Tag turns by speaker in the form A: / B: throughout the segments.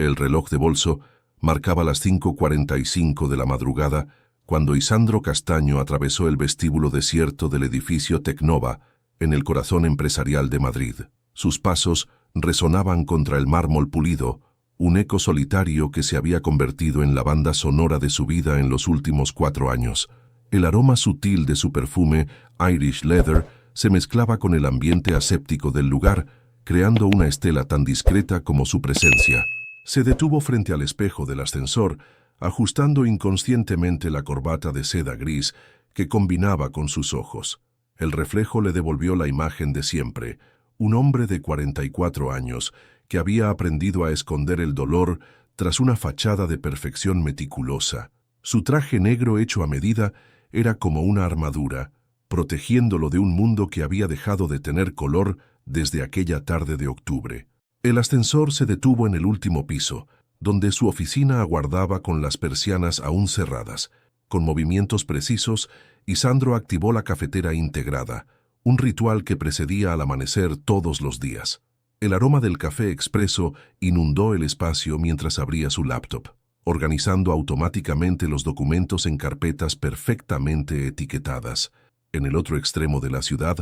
A: El reloj de bolso marcaba las 5:45 de la madrugada cuando Isandro Castaño atravesó el vestíbulo desierto del edificio Tecnova en el corazón empresarial de Madrid. Sus pasos resonaban contra el mármol pulido, un eco solitario que se había convertido en la banda sonora de su vida en los últimos 4 años. El aroma sutil de su perfume, Irish Leather, se mezclaba con el ambiente aséptico del lugar, creando una estela tan discreta como su presencia. Se detuvo frente al espejo del ascensor, ajustando inconscientemente la corbata de seda gris que combinaba con sus ojos. El reflejo le devolvió la imagen de siempre, un hombre de 44 años que había aprendido a esconder el dolor tras una fachada de perfección meticulosa. Su traje negro hecho a medida era como una armadura, protegiéndolo de un mundo que había dejado de tener color desde aquella tarde de octubre. El ascensor se detuvo en el último piso, donde su oficina aguardaba con las persianas aún cerradas. Con movimientos precisos, Isandro activó la cafetera integrada, un ritual que precedía al amanecer todos los días. El aroma del café expreso inundó el espacio mientras abría su laptop, organizando automáticamente los documentos en carpetas perfectamente etiquetadas. En el otro extremo de la ciudad,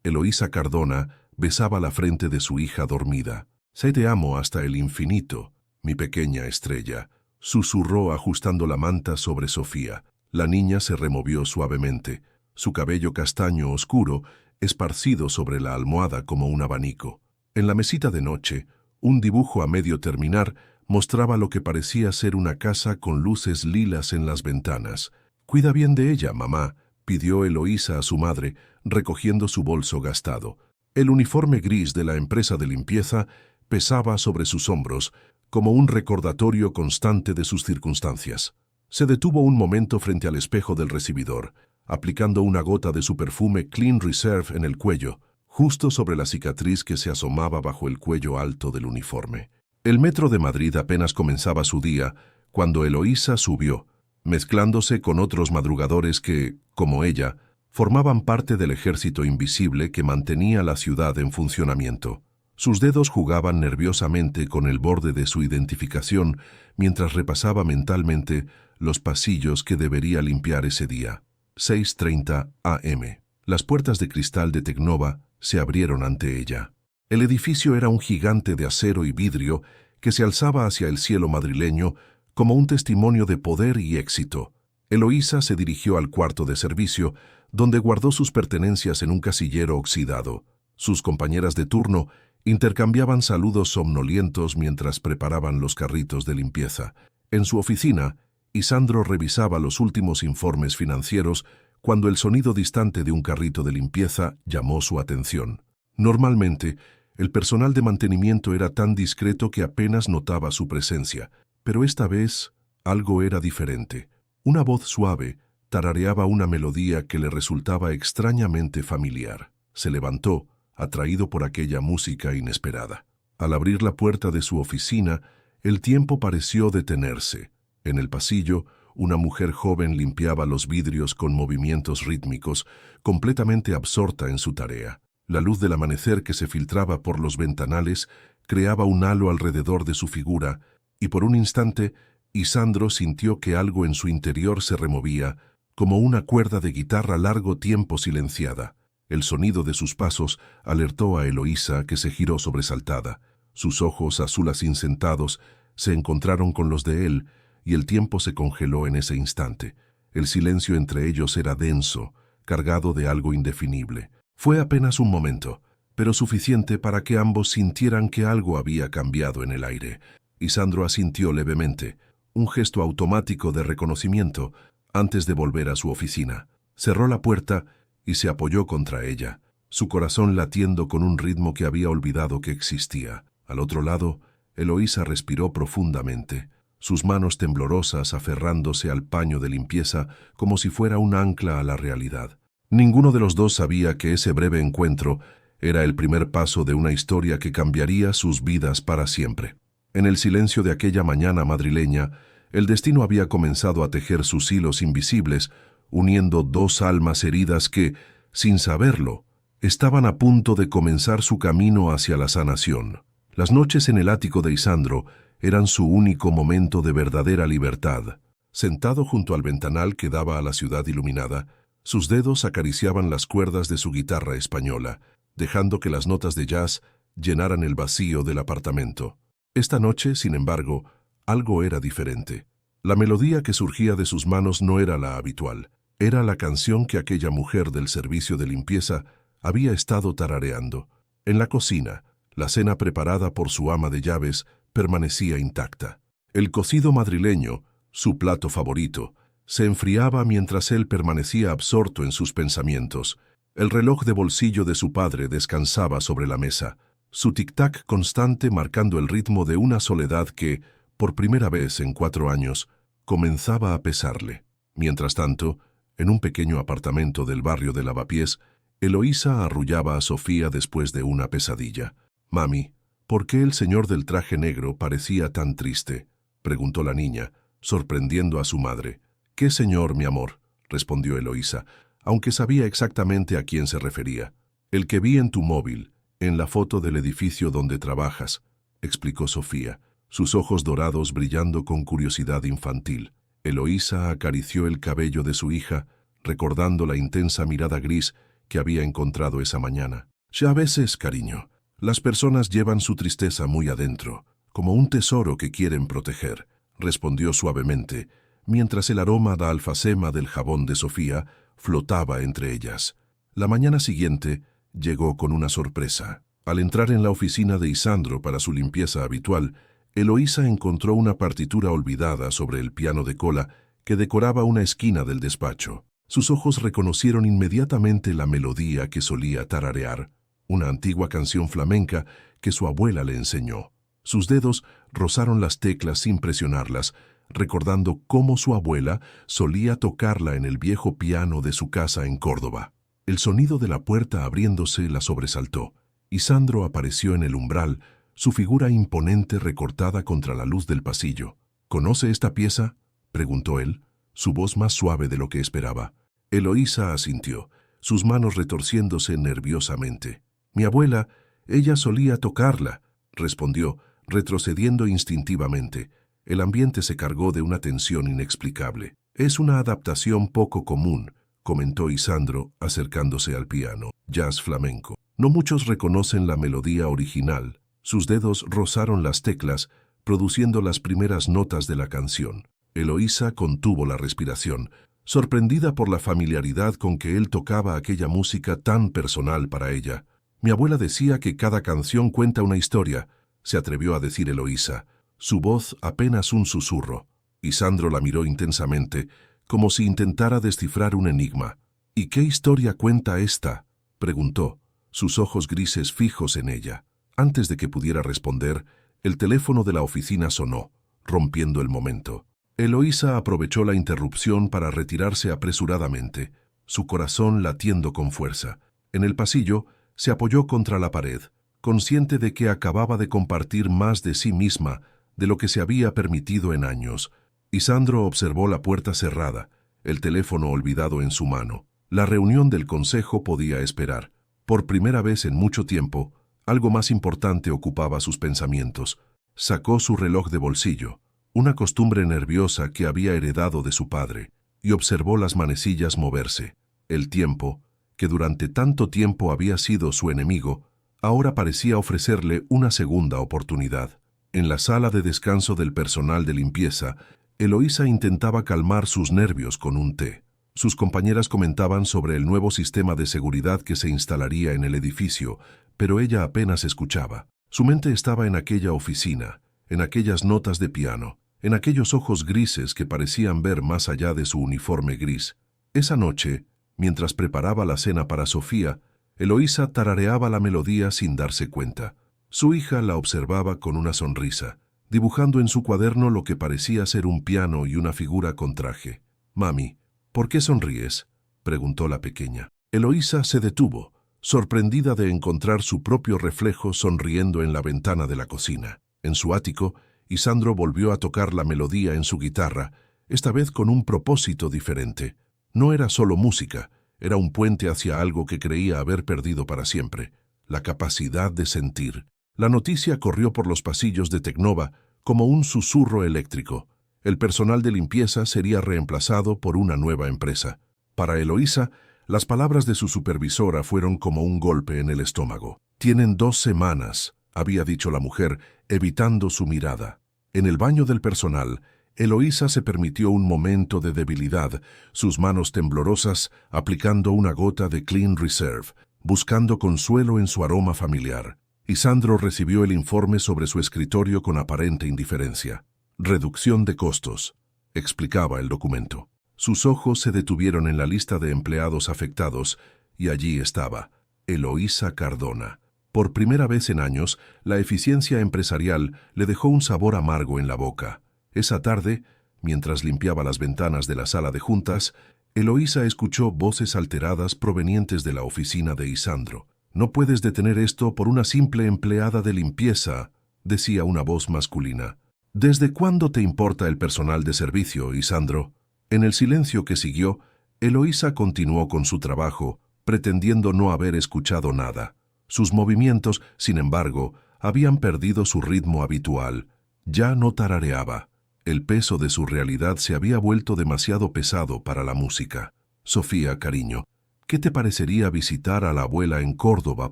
A: Eloísa Cardona besaba la frente de su hija dormida. «Sé te amo hasta el infinito, mi pequeña estrella», susurró ajustando la manta sobre Sofía. La niña se removió suavemente, su cabello castaño oscuro esparcido sobre la almohada como un abanico. En la mesita de noche, un dibujo a medio terminar mostraba lo que parecía ser una casa con luces lilas en las ventanas. «Cuida bien de ella, mamá», pidió Eloísa a su madre, recogiendo su bolso gastado. El uniforme gris de la empresa de limpieza pesaba sobre sus hombros, como un recordatorio constante de sus circunstancias. Se detuvo un momento frente al espejo del recibidor, aplicando una gota de su perfume Clean Reserve en el cuello, justo sobre la cicatriz que se asomaba bajo el cuello alto del uniforme. El metro de Madrid apenas comenzaba su día cuando Eloísa subió, mezclándose con otros madrugadores que, como ella, formaban parte del ejército invisible que mantenía la ciudad en funcionamiento. Sus dedos jugaban nerviosamente con el borde de su identificación mientras repasaba mentalmente los pasillos que debería limpiar ese día. 6:30 a.m. Las puertas de cristal de Tecnova se abrieron ante ella. El edificio era un gigante de acero y vidrio que se alzaba hacia el cielo madrileño como un testimonio de poder y éxito. Eloísa se dirigió al cuarto de servicio, donde guardó sus pertenencias en un casillero oxidado. Sus compañeras de turno intercambiaban saludos somnolientos mientras preparaban los carritos de limpieza. En su oficina, Isandro revisaba los últimos informes financieros cuando el sonido distante de un carrito de limpieza llamó su atención. Normalmente, el personal de mantenimiento era tan discreto que apenas notaba su presencia, pero esta vez algo era diferente. Una voz suave tarareaba una melodía que le resultaba extrañamente familiar. Se levantó, atraído por aquella música inesperada. Al abrir la puerta de su oficina, el tiempo pareció detenerse. En el pasillo, una mujer joven limpiaba los vidrios con movimientos rítmicos, completamente absorta en su tarea. La luz del amanecer que se filtraba por los ventanales creaba un halo alrededor de su figura, y por un instante, Isandro sintió que algo en su interior se removía, como una cuerda de guitarra largo tiempo silenciada. El sonido de sus pasos alertó a Eloísa, que se giró sobresaltada. Sus ojos azules insentados se encontraron con los de él, y el tiempo se congeló en ese instante. El silencio entre ellos era denso, cargado de algo indefinible. Fue apenas un momento, pero suficiente para que ambos sintieran que algo había cambiado en el aire. Isandro asintió levemente, un gesto automático de reconocimiento, antes de volver a su oficina. Cerró la puerta y se apoyó contra ella, su corazón latiendo con un ritmo que había olvidado que existía. Al otro lado, Eloísa respiró profundamente, sus manos temblorosas aferrándose al paño de limpieza como si fuera un ancla a la realidad. Ninguno de los dos sabía que ese breve encuentro era el primer paso de una historia que cambiaría sus vidas para siempre. En el silencio de aquella mañana madrileña, el destino había comenzado a tejer sus hilos invisibles, uniendo dos almas heridas que, sin saberlo, estaban a punto de comenzar su camino hacia la sanación. Las noches en el ático de Isandro eran su único momento de verdadera libertad. Sentado junto al ventanal que daba a la ciudad iluminada, sus dedos acariciaban las cuerdas de su guitarra española, dejando que las notas de jazz llenaran el vacío del apartamento. Esta noche, sin embargo, algo era diferente. La melodía que surgía de sus manos no era la habitual. Era la canción que aquella mujer del servicio de limpieza había estado tarareando. En la cocina, la cena preparada por su ama de llaves permanecía intacta. El cocido madrileño, su plato favorito, se enfriaba mientras él permanecía absorto en sus pensamientos. El reloj de bolsillo de su padre descansaba sobre la mesa, su tic-tac constante marcando el ritmo de una soledad que, por primera vez en 4 años, comenzaba a pesarle. Mientras tanto, en un pequeño apartamento del barrio de Lavapiés, Eloísa arrullaba a Sofía después de una pesadilla. «Mami, ¿por qué el señor del traje negro parecía tan triste?», preguntó la niña, sorprendiendo a su madre. «¿Qué señor, mi amor?», respondió Eloísa, aunque sabía exactamente a quién se refería. «El que vi en tu móvil, en la foto del edificio donde trabajas», explicó Sofía, sus ojos dorados brillando con curiosidad infantil. Eloísa acarició el cabello de su hija, recordando la intensa mirada gris que había encontrado esa mañana. «Ya a veces, cariño, las personas llevan su tristeza muy adentro, como un tesoro que quieren proteger», respondió suavemente, mientras el aroma de alfacema del jabón de Sofía flotaba entre ellas. La mañana siguiente llegó con una sorpresa. Al entrar en la oficina de Isandro para su limpieza habitual, Eloísa encontró una partitura olvidada sobre el piano de cola que decoraba una esquina del despacho. Sus ojos reconocieron inmediatamente la melodía que solía tararear, una antigua canción flamenca que su abuela le enseñó. Sus dedos rozaron las teclas sin presionarlas, recordando cómo su abuela solía tocarla en el viejo piano de su casa en Córdoba. El sonido de la puerta abriéndose la sobresaltó. Isandro apareció en el umbral, su figura imponente recortada contra la luz del pasillo. «¿Conoce esta pieza?», preguntó él, su voz más suave de lo que esperaba. Eloísa asintió, sus manos retorciéndose nerviosamente. «Mi abuela, ella solía tocarla», respondió, retrocediendo instintivamente. El ambiente se cargó de una tensión inexplicable. «Es una adaptación poco común», comentó Isandro, acercándose al piano. «Jazz flamenco. No muchos reconocen la melodía original». Sus dedos rozaron las teclas, produciendo las primeras notas de la canción. Eloísa contuvo la respiración, sorprendida por la familiaridad con que él tocaba aquella música tan personal para ella. «Mi abuela decía que cada canción cuenta una historia», se atrevió a decir Eloísa, su voz apenas un susurro. Isandro la miró intensamente, como si intentara descifrar un enigma. «¿Y qué historia cuenta esta?», preguntó, sus ojos grises fijos en ella. Antes de que pudiera responder, el teléfono de la oficina sonó, rompiendo el momento. Eloísa aprovechó la interrupción para retirarse apresuradamente, su corazón latiendo con fuerza. En el pasillo, se apoyó contra la pared, consciente de que acababa de compartir más de sí misma de lo que se había permitido en años. Isandro observó la puerta cerrada, el teléfono olvidado en su mano. La reunión del consejo podía esperar. Por primera vez en mucho tiempo, algo más importante ocupaba sus pensamientos. Sacó su reloj de bolsillo, una costumbre nerviosa que había heredado de su padre, y observó las manecillas moverse. El tiempo, que durante tanto tiempo había sido su enemigo, ahora parecía ofrecerle una segunda oportunidad. En la sala de descanso del personal de limpieza, Eloísa intentaba calmar sus nervios con un té. Sus compañeras comentaban sobre el nuevo sistema de seguridad que se instalaría en el edificio, pero ella apenas escuchaba. Su mente estaba en aquella oficina, en aquellas notas de piano, en aquellos ojos grises que parecían ver más allá de su uniforme gris. Esa noche, mientras preparaba la cena para Sofía, Eloísa tarareaba la melodía sin darse cuenta. Su hija la observaba con una sonrisa, dibujando en su cuaderno lo que parecía ser un piano y una figura con traje. «Mami, ¿por qué sonríes?», preguntó la pequeña. Eloísa se detuvo, sorprendida de encontrar su propio reflejo sonriendo en la ventana de la cocina. En su ático, Isandro volvió a tocar la melodía en su guitarra, esta vez con un propósito diferente. No era solo música, era un puente hacia algo que creía haber perdido para siempre, la capacidad de sentir. La noticia corrió por los pasillos de Tecnova como un susurro eléctrico. El personal de limpieza sería reemplazado por una nueva empresa. Para Eloísa, las palabras de su supervisora fueron como un golpe en el estómago. «Tienen 2 semanas», había dicho la mujer, evitando su mirada. En el baño del personal, Eloísa se permitió un momento de debilidad, sus manos temblorosas aplicando una gota de Clean Reserve, buscando consuelo en su aroma familiar. Isandro recibió el informe sobre su escritorio con aparente indiferencia. «Reducción de costos», explicaba el documento. Sus ojos se detuvieron en la lista de empleados afectados y allí estaba, Eloísa Cardona. Por primera vez en años, la eficiencia empresarial le dejó un sabor amargo en la boca. Esa tarde, mientras limpiaba las ventanas de la sala de juntas, Eloísa escuchó voces alteradas provenientes de la oficina de Isandro. «No puedes detener esto por una simple empleada de limpieza», decía una voz masculina. «¿Desde cuándo te importa el personal de servicio, Isandro?» En el silencio que siguió, Eloísa continuó con su trabajo, pretendiendo no haber escuchado nada. Sus movimientos, sin embargo, habían perdido su ritmo habitual. Ya no tarareaba. El peso de su realidad se había vuelto demasiado pesado para la música. «Sofía, cariño, ¿qué te parecería visitar a la abuela en Córdoba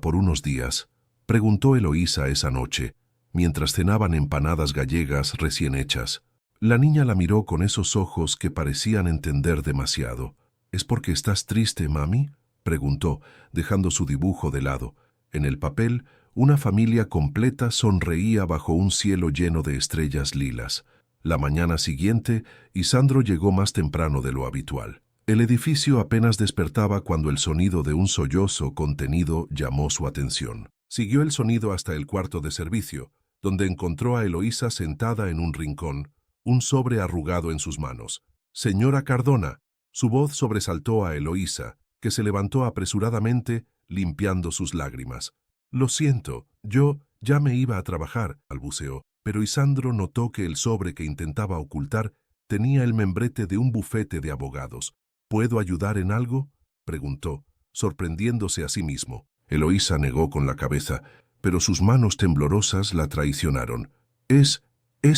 A: por unos días?», preguntó Eloísa esa noche, mientras cenaban empanadas gallegas recién hechas. La niña la miró con esos ojos que parecían entender demasiado. «¿Es porque estás triste, mami?», preguntó, dejando su dibujo de lado. En el papel, una familia completa sonreía bajo un cielo lleno de estrellas lilas. La mañana siguiente, Isandro llegó más temprano de lo habitual. El edificio apenas despertaba cuando el sonido de un sollozo contenido llamó su atención. Siguió el sonido hasta el cuarto de servicio, donde encontró a Eloísa sentada en un rincón, un sobre arrugado en sus manos. «Señora Cardona», su voz sobresaltó a Eloísa, que se levantó apresuradamente, limpiando sus lágrimas. «Lo siento, yo ya me iba a trabajar», balbuceó, pero Isandro notó que el sobre que intentaba ocultar tenía el membrete de un bufete de abogados. «¿Puedo ayudar en algo?», preguntó, sorprendiéndose a sí mismo. Eloísa negó con la cabeza, pero sus manos temblorosas la traicionaron. Es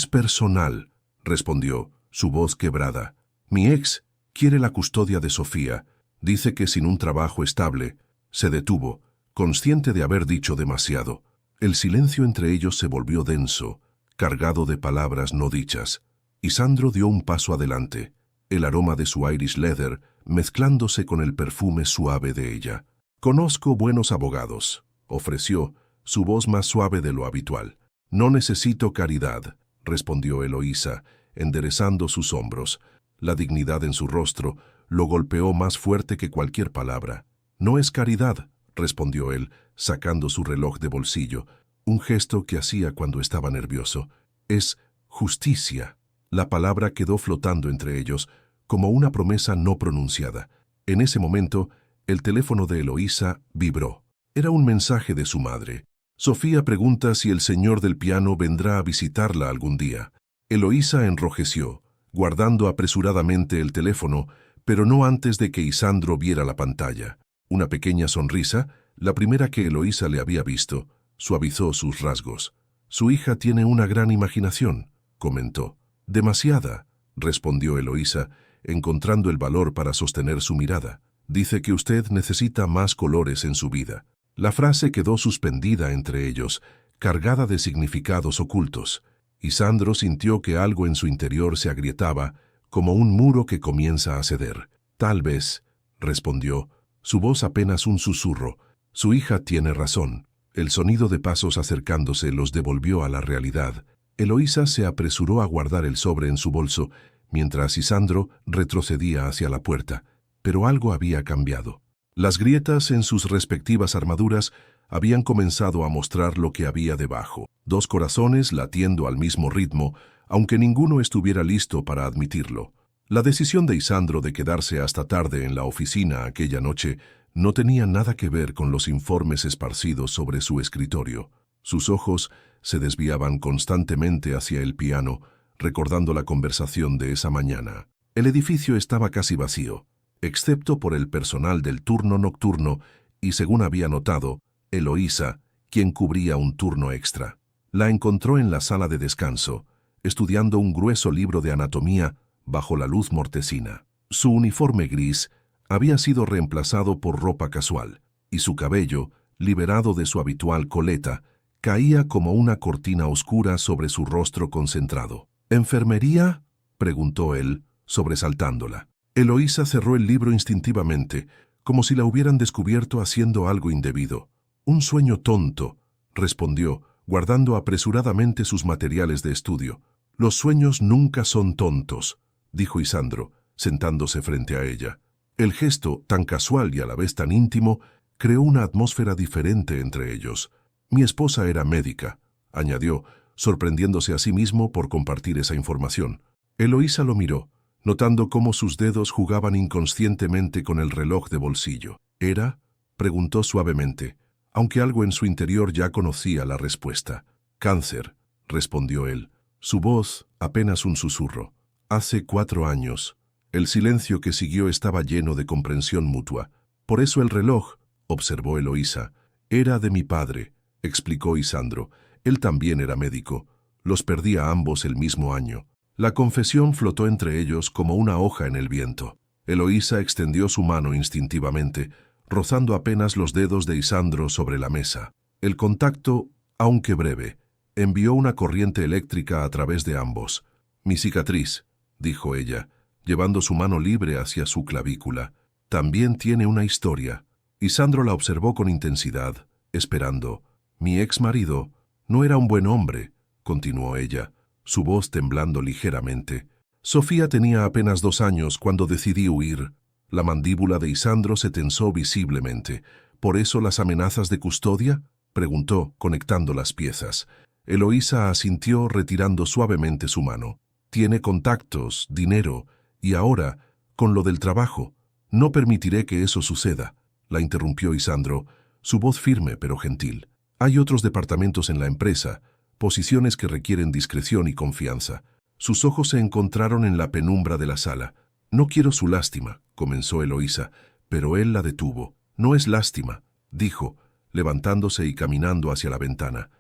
A: personal», respondió, su voz quebrada. «Mi ex quiere la custodia de Sofía. Dice que sin un trabajo estable». Se detuvo, consciente de haber dicho demasiado. El silencio entre ellos se volvió denso, cargado de palabras no dichas. Isandro dio un paso adelante, el aroma de su Irish Leather mezclándose con el perfume suave de ella. «Conozco buenos abogados», ofreció, su voz más suave de lo habitual. «No necesito caridad», respondió Eloísa, enderezando sus hombros. La dignidad en su rostro lo golpeó más fuerte que cualquier palabra. «No es caridad», respondió él, sacando su reloj de bolsillo, un gesto que hacía cuando estaba nervioso. «Es justicia». La palabra quedó flotando entre ellos, como una promesa no pronunciada. En ese momento, el teléfono de Eloísa vibró. Era un mensaje de su madre. «Sofía pregunta si el señor del piano vendrá a visitarla algún día». Eloísa enrojeció, guardando apresuradamente el teléfono, pero no antes de que Isandro viera la pantalla. Una pequeña sonrisa, la primera que Eloísa le había visto, suavizó sus rasgos. «Su hija tiene una gran imaginación», comentó. «Demasiada», respondió Eloísa, encontrando el valor para sostener su mirada. «Dice que usted necesita más colores en su vida». La frase quedó suspendida entre ellos, cargada de significados ocultos. Isandro sintió que algo en su interior se agrietaba, como un muro que comienza a ceder. «Tal vez», respondió, su voz apenas un susurro. «Su hija tiene razón». El sonido de pasos acercándose los devolvió a la realidad. Eloísa se apresuró a guardar el sobre en su bolso, mientras Isandro retrocedía hacia la puerta. Pero algo había cambiado. Las grietas en sus respectivas armaduras habían comenzado a mostrar lo que había debajo. 2 corazones latiendo al mismo ritmo, aunque ninguno estuviera listo para admitirlo. La decisión de Isandro de quedarse hasta tarde en la oficina aquella noche no tenía nada que ver con los informes esparcidos sobre su escritorio. Sus ojos se desviaban constantemente hacia el piano, recordando la conversación de esa mañana. El edificio estaba casi vacío, excepto por el personal del turno nocturno y, según había notado, Eloísa, quien cubría un turno extra. La encontró en la sala de descanso, estudiando un grueso libro de anatomía bajo la luz mortecina. Su uniforme gris había sido reemplazado por ropa casual, y su cabello, liberado de su habitual coleta, caía como una cortina oscura sobre su rostro concentrado. ¿Enfermería?, preguntó él, sobresaltándola. Eloísa cerró el libro instintivamente, como si la hubieran descubierto haciendo algo indebido. «Un sueño tonto», respondió, guardando apresuradamente sus materiales de estudio. «Los sueños nunca son tontos», dijo Isandro, sentándose frente a ella. El gesto, tan casual y a la vez tan íntimo, creó una atmósfera diferente entre ellos. «Mi esposa era médica», añadió, sorprendiéndose a sí mismo por compartir esa información. Eloísa lo miró, notando cómo sus dedos jugaban inconscientemente con el reloj de bolsillo. «¿Era?», preguntó suavemente, aunque algo en su interior ya conocía la respuesta. «Cáncer», respondió él, su voz apenas un susurro. «Hace 4 años». El silencio que siguió estaba lleno de comprensión mutua. «Por eso el reloj», observó Eloísa, «era de mi padre», explicó Isandro. Él también era médico. Los perdí a ambos el mismo año. La confesión flotó entre ellos como una hoja en el viento. Eloísa extendió su mano instintivamente, rozando apenas los dedos de Isandro sobre la mesa. El contacto, aunque breve, envió una corriente eléctrica a través de ambos. «Mi cicatriz», dijo ella, llevando su mano libre hacia su clavícula, «también tiene una historia». Isandro la observó con intensidad, esperando. «Mi ex marido no era un buen hombre», continuó ella, su voz temblando ligeramente. «Sofía tenía apenas 2 años cuando decidí huir». La mandíbula de Isandro se tensó visiblemente. «¿Por eso las amenazas de custodia?», preguntó, conectando las piezas. Eloísa asintió retirando suavemente su mano. «Tiene contactos, dinero, y ahora, con lo del trabajo. No permitiré que eso suceda», la interrumpió Isandro, su voz firme pero gentil. «Hay otros departamentos en la empresa, posiciones que requieren discreción y confianza». Sus ojos se encontraron en la penumbra de la sala. «No quiero su lástima», comenzó Eloísa, pero él la detuvo. «No es lástima», dijo, levantándose y caminando hacia la ventana.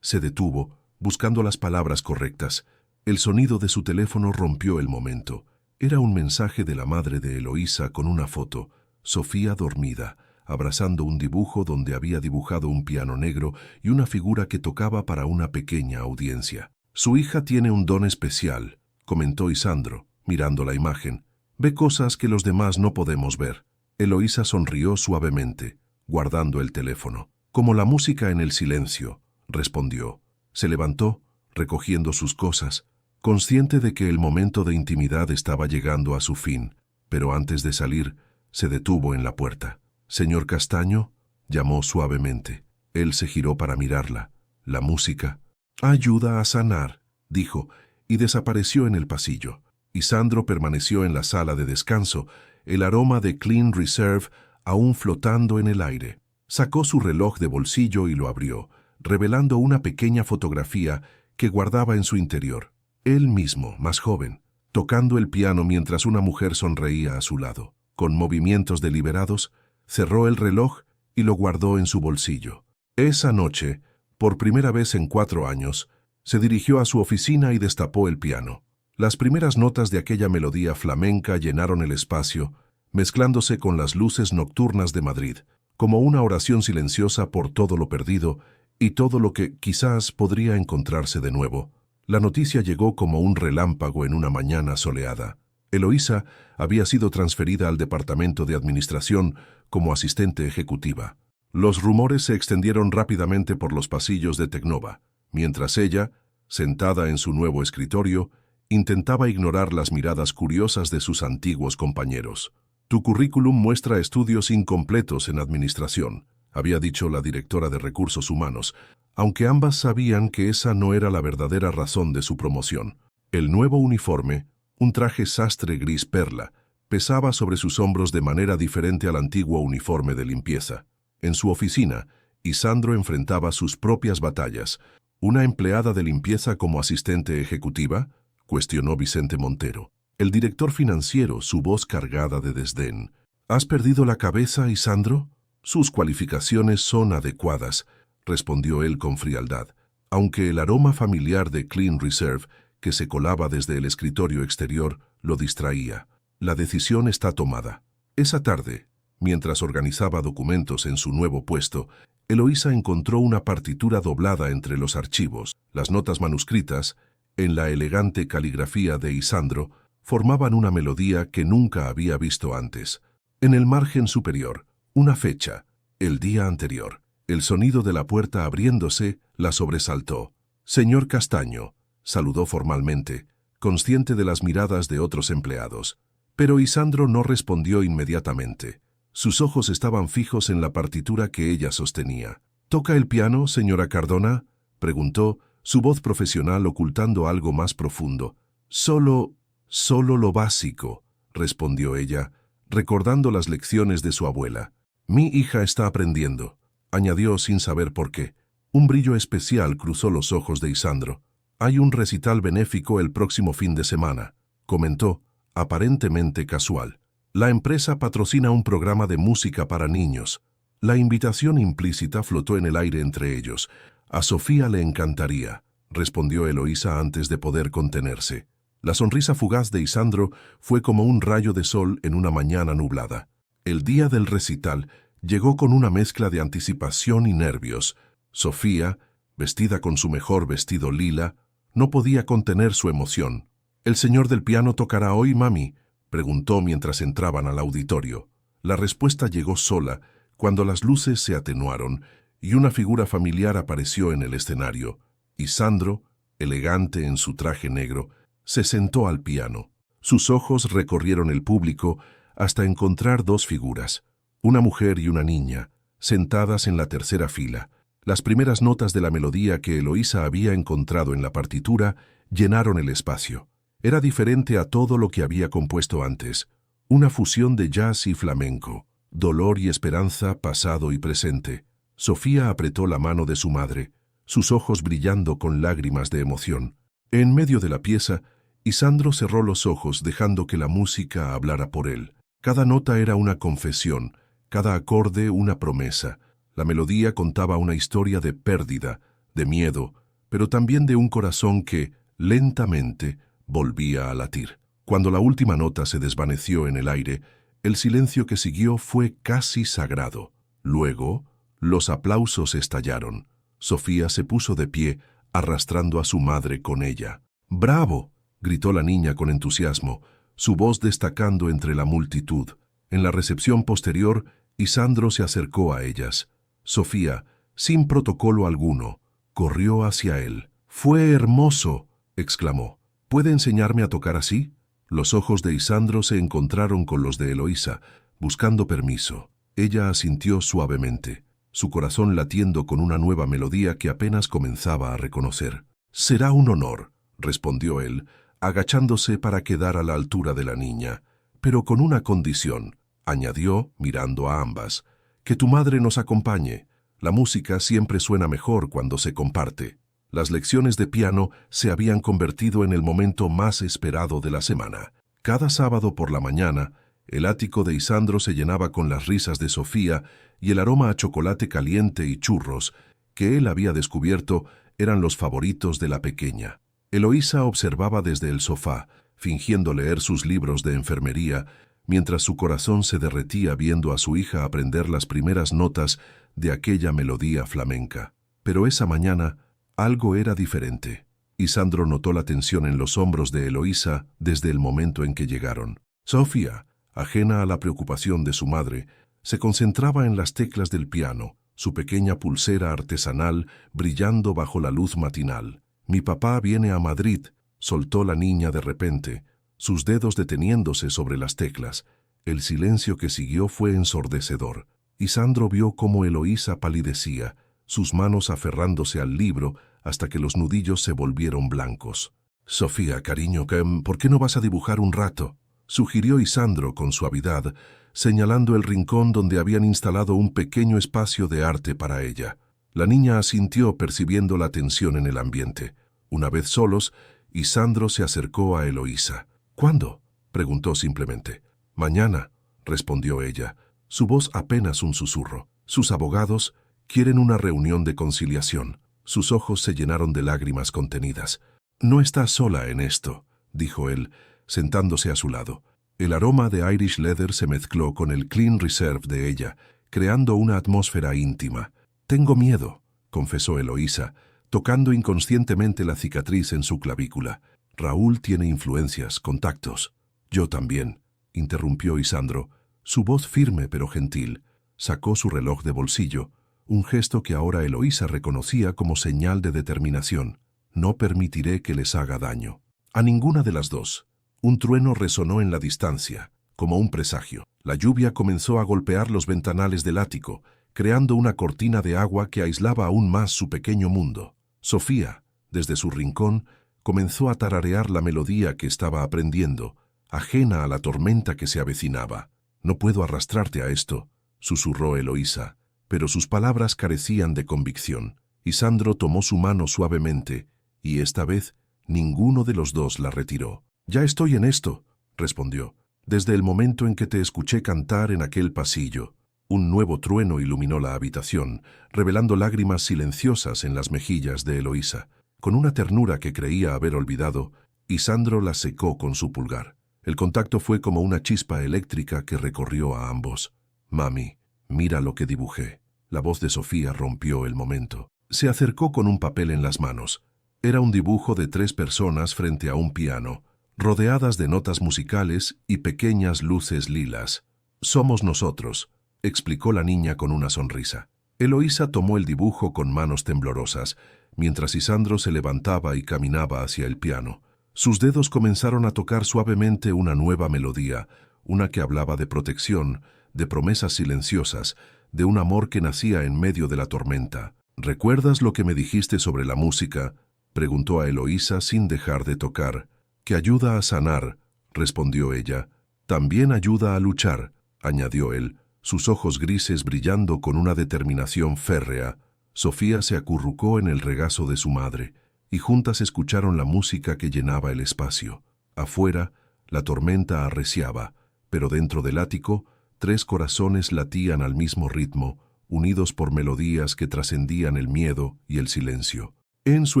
A: Se detuvo, buscando las palabras correctas. El sonido de su teléfono rompió el momento. Era un mensaje de la madre de Eloísa con una foto, Sofía dormida, abrazando un dibujo donde había dibujado un piano negro y una figura que tocaba para una pequeña audiencia. «Su hija tiene un don especial», comentó Isandro, mirando la imagen. «Ve cosas que los demás no podemos ver». Eloísa sonrió suavemente, guardando el teléfono. «Como la música en el silencio», respondió. Se levantó, recogiendo sus cosas, consciente de que el momento de intimidad estaba llegando a su fin, pero antes de salir, se detuvo en la puerta. «Señor Castaño», llamó suavemente. Él se giró para mirarla. «La música ayuda a sanar», dijo, y desapareció en el pasillo. Isandro permaneció en la sala de descanso, el aroma de Clean Reserve aún flotando en el aire. Sacó su reloj de bolsillo y lo abrió, revelando una pequeña fotografía que guardaba en su interior. Él mismo, más joven, tocando el piano mientras una mujer sonreía a su lado. Con movimientos deliberados, cerró el reloj y lo guardó en su bolsillo. Esa noche, por primera vez en 4 años, se dirigió a su oficina y destapó el piano. Las primeras notas de aquella melodía flamenca llenaron el espacio, mezclándose con las luces nocturnas de Madrid, como una oración silenciosa por todo lo perdido y todo lo que quizás podría encontrarse de nuevo. La noticia llegó como un relámpago en una mañana soleada. Eloísa había sido transferida al departamento de administración como asistente ejecutiva. Los rumores se extendieron rápidamente por los pasillos de Tecnova, mientras ella, sentada en su nuevo escritorio, intentaba ignorar las miradas curiosas de sus antiguos compañeros. «Tu currículum muestra estudios incompletos en administración», había dicho la directora de Recursos Humanos, aunque ambas sabían que esa no era la verdadera razón de su promoción. El nuevo uniforme, un traje sastre gris perla, pesaba sobre sus hombros de manera diferente al antiguo uniforme de limpieza. En su oficina, Isandro enfrentaba sus propias batallas. ¿Una empleada de limpieza como asistente ejecutiva?, cuestionó Vicente Montero. El director financiero, su voz cargada de desdén. ¿Has perdido la cabeza, Isandro? Sus cualificaciones son adecuadas, respondió él con frialdad. aunque el aroma familiar de Clean Reserve, que se colaba desde el escritorio exterior, lo distraía. La decisión está tomada. Esa tarde, mientras organizaba documentos en su nuevo puesto, Eloísa encontró una partitura doblada entre los archivos. Las notas manuscritas, en la elegante caligrafía de Isandro, formaban una melodía que nunca había visto antes. En el margen superior, una fecha, el día anterior. El sonido de la puerta abriéndose la sobresaltó. «Señor Castaño», saludó formalmente, consciente de las miradas de otros empleados. Pero Isandro no respondió inmediatamente. Sus ojos estaban fijos en la partitura que ella sostenía. «¿Toca el piano, señora Cardona?», preguntó, su voz profesional ocultando algo más profundo. Solo lo básico», respondió ella, recordando las lecciones de su abuela. «Mi hija está aprendiendo», añadió sin saber por qué. Un brillo especial cruzó los ojos de Isandro. «Hay un recital benéfico el próximo fin de semana», comentó, aparentemente casual. «La empresa patrocina un programa de música para niños». La invitación implícita flotó en el aire entre ellos. «A Sofía le encantaría», respondió Eloísa antes de poder contenerse. La sonrisa fugaz de Isandro fue como un rayo de sol en una mañana nublada. El día del recital llegó con una mezcla de anticipación y nervios. Sofía, vestida con su mejor vestido lila, no podía contener su emoción. «¿El señor del piano tocará hoy, mami?», preguntó mientras entraban al auditorio. La respuesta llegó sola, cuando las luces se atenuaron y una figura familiar apareció en el escenario. Isandro, elegante en su traje negro, se sentó al piano. Sus ojos recorrieron el público hasta encontrar dos figuras, una mujer y una niña, sentadas en la tercera fila. Las primeras notas de la melodía que Eloísa había encontrado en la partitura llenaron el espacio. Era diferente a todo lo que había compuesto antes, una fusión de jazz y flamenco, dolor y esperanza, pasado y presente. Sofía apretó la mano de su madre, sus ojos brillando con lágrimas de emoción. En medio de la pieza, Isandro cerró los ojos dejando que la música hablara por él. Cada nota era una confesión, cada acorde una promesa. La melodía contaba una historia de pérdida, de miedo, pero también de un corazón que, lentamente, volvía a latir. Cuando la última nota se desvaneció en el aire, el silencio que siguió fue casi sagrado. Luego, los aplausos estallaron. Sofía se puso de pie, arrastrando a su madre con ella. «¡Bravo!», gritó la niña con entusiasmo, su voz destacando entre la multitud. En la recepción posterior, Isandro se acercó a ellas. Sofía, sin protocolo alguno, corrió hacia él. «¡Fue hermoso!», exclamó. «¿Puede enseñarme a tocar así?». Los ojos de Isandro se encontraron con los de Eloísa, buscando permiso. Ella asintió suavemente, su corazón latiendo con una nueva melodía que apenas comenzaba a reconocer. «Será un honor», respondió él, agachándose para quedar a la altura de la niña. «Pero con una condición», añadió, mirando a ambas, «que tu madre nos acompañe. La música siempre suena mejor cuando se comparte». Las lecciones de piano se habían convertido en el momento más esperado de la semana. Cada sábado por la mañana, el ático de Isandro se llenaba con las risas de Sofía y el aroma a chocolate caliente y churros, que él había descubierto eran los favoritos de la pequeña. Eloísa observaba desde el sofá, fingiendo leer sus libros de enfermería, mientras su corazón se derretía viendo a su hija aprender las primeras notas de aquella melodía flamenca. Pero esa mañana, algo era diferente. Isandro notó la tensión en los hombros de Eloísa desde el momento en que llegaron. Sofía, ajena a la preocupación de su madre, se concentraba en las teclas del piano, su pequeña pulsera artesanal brillando bajo la luz matinal. «Mi papá viene a Madrid», soltó la niña de repente, sus dedos deteniéndose sobre las teclas. El silencio que siguió fue ensordecedor. Isandro vio cómo Eloísa palidecía, sus manos aferrándose al libro hasta que los nudillos se volvieron blancos. «Sofía, cariño, ¿por qué no vas a dibujar un rato?», sugirió Isandro con suavidad, señalando el rincón donde habían instalado un pequeño espacio de arte para ella. La niña asintió percibiendo la tensión en el ambiente. Una vez solos, Isandro se acercó a Eloísa. «¿Cuándo?», preguntó simplemente. «Mañana», respondió ella, su voz apenas un susurro. «Sus abogados quieren una reunión de conciliación». Sus ojos se llenaron de lágrimas contenidas. «No estás sola en esto», dijo él, sentándose a su lado. El aroma de Irish Leather se mezcló con el Clean Reserve de ella, creando una atmósfera íntima. «Tengo miedo», confesó Eloísa, tocando inconscientemente la cicatriz en su clavícula. «Raúl tiene influencias, contactos». «Yo también», interrumpió Isandro, su voz firme pero gentil. Sacó su reloj de bolsillo, un gesto que ahora Eloísa reconocía como señal de determinación. «No permitiré que les haga daño». A ninguna de las dos. Un trueno resonó en la distancia, como un presagio. La lluvia comenzó a golpear los ventanales del ático, creando una cortina de agua que aislaba aún más su pequeño mundo. Sofía, desde su rincón, comenzó a tararear la melodía que estaba aprendiendo, ajena a la tormenta que se avecinaba. «No puedo arrastrarte a esto», susurró Eloísa, pero sus palabras carecían de convicción. Isandro tomó su mano suavemente, y esta vez ninguno de los dos la retiró. «Ya estoy en esto», respondió, «desde el momento en que te escuché cantar en aquel pasillo». Un nuevo trueno iluminó la habitación, revelando lágrimas silenciosas en las mejillas de Eloísa. Con una ternura que creía haber olvidado, Isandro la secó con su pulgar. El contacto fue como una chispa eléctrica que recorrió a ambos. «Mami, mira lo que dibujé». La voz de Sofía rompió el momento. Se acercó con un papel en las manos. Era un dibujo de 3 personas frente a un piano, rodeadas de notas musicales y pequeñas luces lilas. «Somos nosotros», explicó la niña con una sonrisa. Eloísa tomó el dibujo con manos temblorosas, mientras Isandro se levantaba y caminaba hacia el piano. Sus dedos comenzaron a tocar suavemente una nueva melodía, una que hablaba de protección, de promesas silenciosas, de un amor que nacía en medio de la tormenta. «¿Recuerdas lo que me dijiste sobre la música?», preguntó a Eloísa sin dejar de tocar. «Que ayuda a sanar», respondió ella. «También ayuda a luchar», añadió él, sus ojos grises brillando con una determinación férrea. Sofía se acurrucó en el regazo de su madre, y juntas escucharon la música que llenaba el espacio. Afuera, la tormenta arreciaba, pero dentro del ático, 3 corazones latían al mismo ritmo, unidos por melodías que trascendían el miedo y el silencio. En su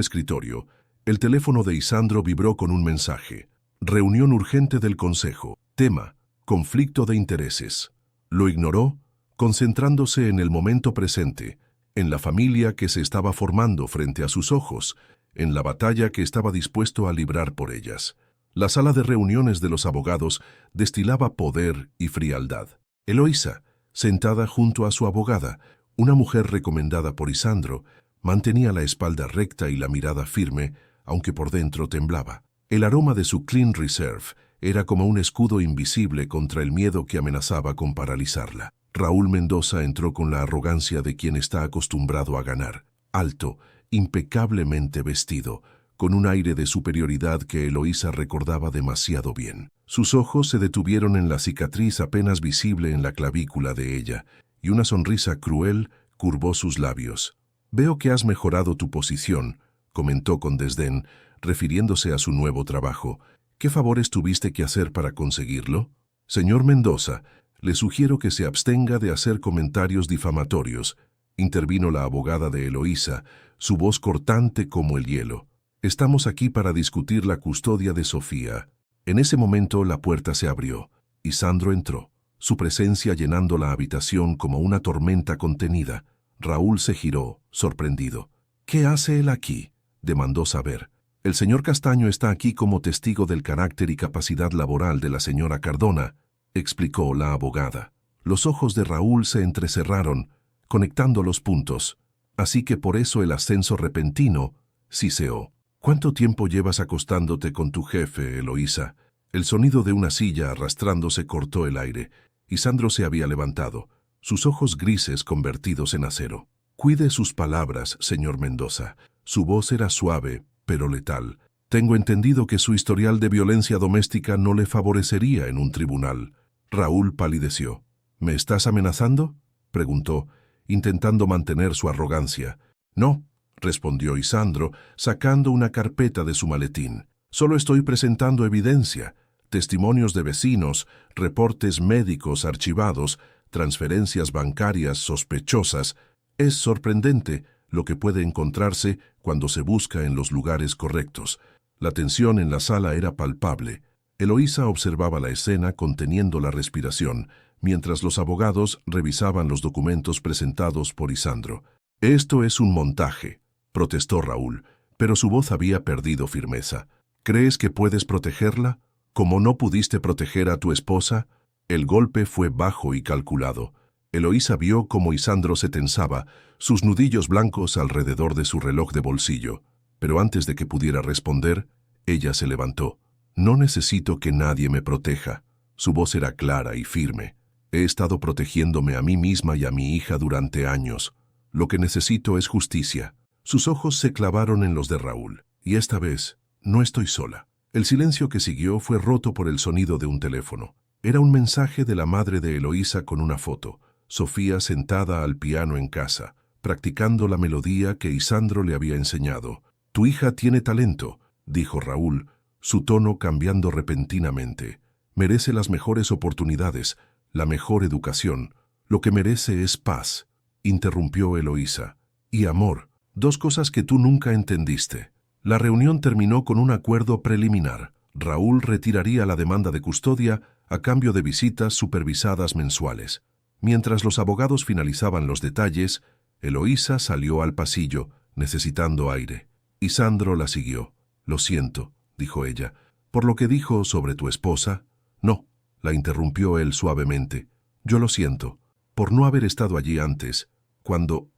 A: escritorio, el teléfono de Isandro vibró con un mensaje. «Reunión urgente del Consejo. Tema: conflicto de intereses». Lo ignoró, concentrándose en el momento presente, en la familia que se estaba formando frente a sus ojos, en la batalla que estaba dispuesto a librar por ellas. La sala de reuniones de los abogados destilaba poder y frialdad. Eloísa, sentada junto a su abogada, una mujer recomendada por Isandro, mantenía la espalda recta y la mirada firme, aunque por dentro temblaba. El aroma de su Clean Reserve era como un escudo invisible contra el miedo que amenazaba con paralizarla. Raúl Mendoza entró con la arrogancia de quien está acostumbrado a ganar, alto, impecablemente vestido, con un aire de superioridad que Eloísa recordaba demasiado bien. Sus ojos se detuvieron en la cicatriz apenas visible en la clavícula de ella, y una sonrisa cruel curvó sus labios. «Veo que has mejorado tu posición», comentó con desdén, refiriéndose a su nuevo trabajo. «¿Qué favores tuviste que hacer para conseguirlo?» «Señor Mendoza, le sugiero que se abstenga de hacer comentarios difamatorios», intervino la abogada de Eloísa, su voz cortante como el hielo. «Estamos aquí para discutir la custodia de Sofía». En ese momento la puerta se abrió, y Sandro entró, su presencia llenando la habitación como una tormenta contenida. Raúl se giró, sorprendido. «¿Qué hace él aquí?», demandó saber. «El señor Castaño está aquí como testigo del carácter y capacidad laboral de la señora Cardona», explicó la abogada. Los ojos de Raúl se entrecerraron, conectando los puntos. «Así que por eso el ascenso repentino», siseó. «¿Cuánto tiempo llevas acostándote con tu jefe, Eloísa?». El sonido de una silla arrastrándose cortó el aire, y Sandro se había levantado, sus ojos grises convertidos en acero. «Cuide sus palabras, señor Mendoza». Su voz era suave, pero letal. «Tengo entendido que su historial de violencia doméstica no le favorecería en un tribunal». Raúl palideció. «¿Me estás amenazando?», preguntó, intentando mantener su arrogancia. «No», respondió Isandro, sacando una carpeta de su maletín. «Solo estoy presentando evidencia, testimonios de vecinos, reportes médicos archivados, transferencias bancarias sospechosas. Es sorprendente, lo que puede encontrarse cuando se busca en los lugares correctos. La tensión en la sala era palpable. Eloísa observaba la escena conteniendo la respiración, mientras los abogados revisaban los documentos presentados por Isandro. «Esto es un montaje», protestó Raúl, pero su voz había perdido firmeza. «¿Crees que puedes protegerla? ¿Como no pudiste proteger a tu esposa?» El golpe fue bajo y calculado. Eloísa vio cómo Isandro se tensaba, sus nudillos blancos alrededor de su reloj de bolsillo. Pero antes de que pudiera responder, ella se levantó. «No necesito que nadie me proteja». Su voz era clara y firme. «He estado protegiéndome a mí misma y a mi hija durante años. Lo que necesito es justicia». Sus ojos se clavaron en los de Raúl. «Y esta vez, no estoy sola». El silencio que siguió fue roto por el sonido de un teléfono. Era un mensaje de la madre de Eloísa con una foto. Sofía sentada al piano en casa, practicando la melodía que Isandro le había enseñado. «Tu hija tiene talento», dijo Raúl, su tono cambiando repentinamente. «Merece las mejores oportunidades, la mejor educación. Lo que merece es paz», interrumpió Eloísa. «Y amor, dos cosas que tú nunca entendiste». La reunión terminó con un acuerdo preliminar. Raúl retiraría la demanda de custodia a cambio de visitas supervisadas mensuales. Mientras los abogados finalizaban los detalles, Eloísa salió al pasillo, necesitando aire. Isandro la siguió. «Lo siento», dijo ella. «¿Por lo que dijo sobre tu esposa?» «No», la interrumpió él suavemente. «Yo lo siento, por no haber estado allí antes, cuando...»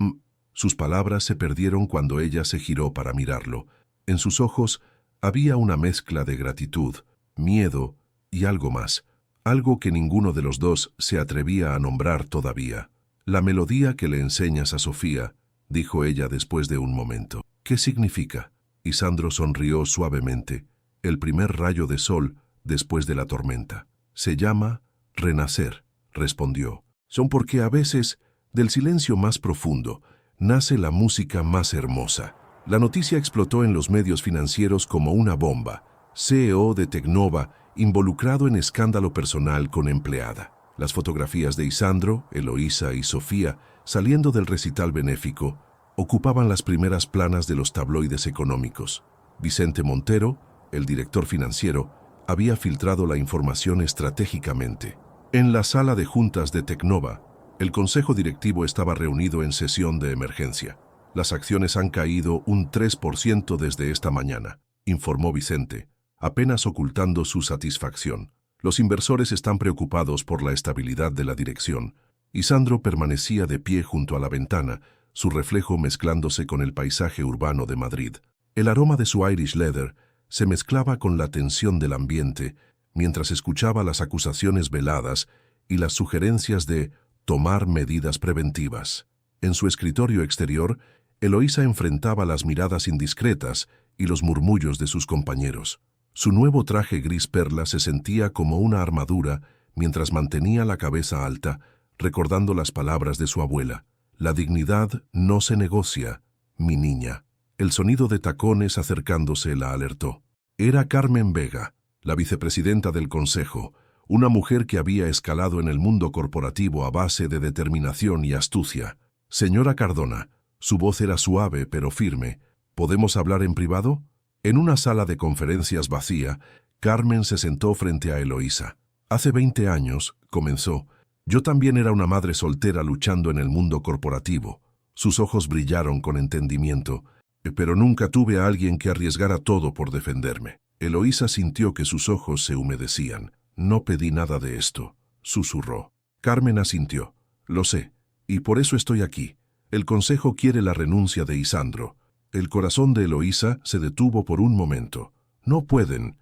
A: Sus palabras se perdieron cuando ella se giró para mirarlo. En sus ojos había una mezcla de gratitud, miedo y algo más, algo que ninguno de los dos se atrevía a nombrar todavía. «La melodía que le enseñas a Sofía», dijo ella después de un momento. «¿Qué significa?» Isandro sonrió suavemente. «El primer rayo de sol después de la tormenta. Se llama renacer», respondió. «Son porque a veces, del silencio más profundo, nace la música más hermosa». La noticia explotó en los medios financieros como una bomba. CEO de Tecnova involucrado en escándalo personal con empleada. Las fotografías de Isandro, Eloísa y Sofía, saliendo del recital benéfico, ocupaban las primeras planas de los tabloides económicos. Vicente Montero, el director financiero, había filtrado la información estratégicamente. En la sala de juntas de Tecnova, el consejo directivo estaba reunido en sesión de emergencia. «Las acciones han caído un 3% desde esta mañana», informó Vicente, apenas ocultando su satisfacción. «Los inversores están preocupados por la estabilidad de la dirección». Isandro permanecía de pie junto a la ventana, su reflejo mezclándose con el paisaje urbano de Madrid. El aroma de su Irish Leather se mezclaba con la tensión del ambiente, mientras escuchaba las acusaciones veladas y las sugerencias de tomar medidas preventivas. En su escritorio exterior, Eloísa enfrentaba las miradas indiscretas y los murmullos de sus compañeros. Su nuevo traje gris perla se sentía como una armadura mientras mantenía la cabeza alta, recordando las palabras de su abuela. «La dignidad no se negocia, mi niña». El sonido de tacones acercándose la alertó. Era Carmen Vega, la vicepresidenta del consejo, una mujer que había escalado en el mundo corporativo a base de determinación y astucia. «Señora Cardona», su voz era suave pero firme, «¿podemos hablar en privado?» En una sala de conferencias vacía, Carmen se sentó frente a Eloísa. «Hace 20 años», comenzó, «yo también era una madre soltera luchando en el mundo corporativo». Sus ojos brillaron con entendimiento. «Pero nunca tuve a alguien que arriesgara todo por defenderme». Eloísa sintió que sus ojos se humedecían. «No pedí nada de esto», susurró. Carmen asintió. «Lo sé, y por eso estoy aquí. El consejo quiere la renuncia de Isandro». El corazón de Eloísa se detuvo por un momento. «No pueden»,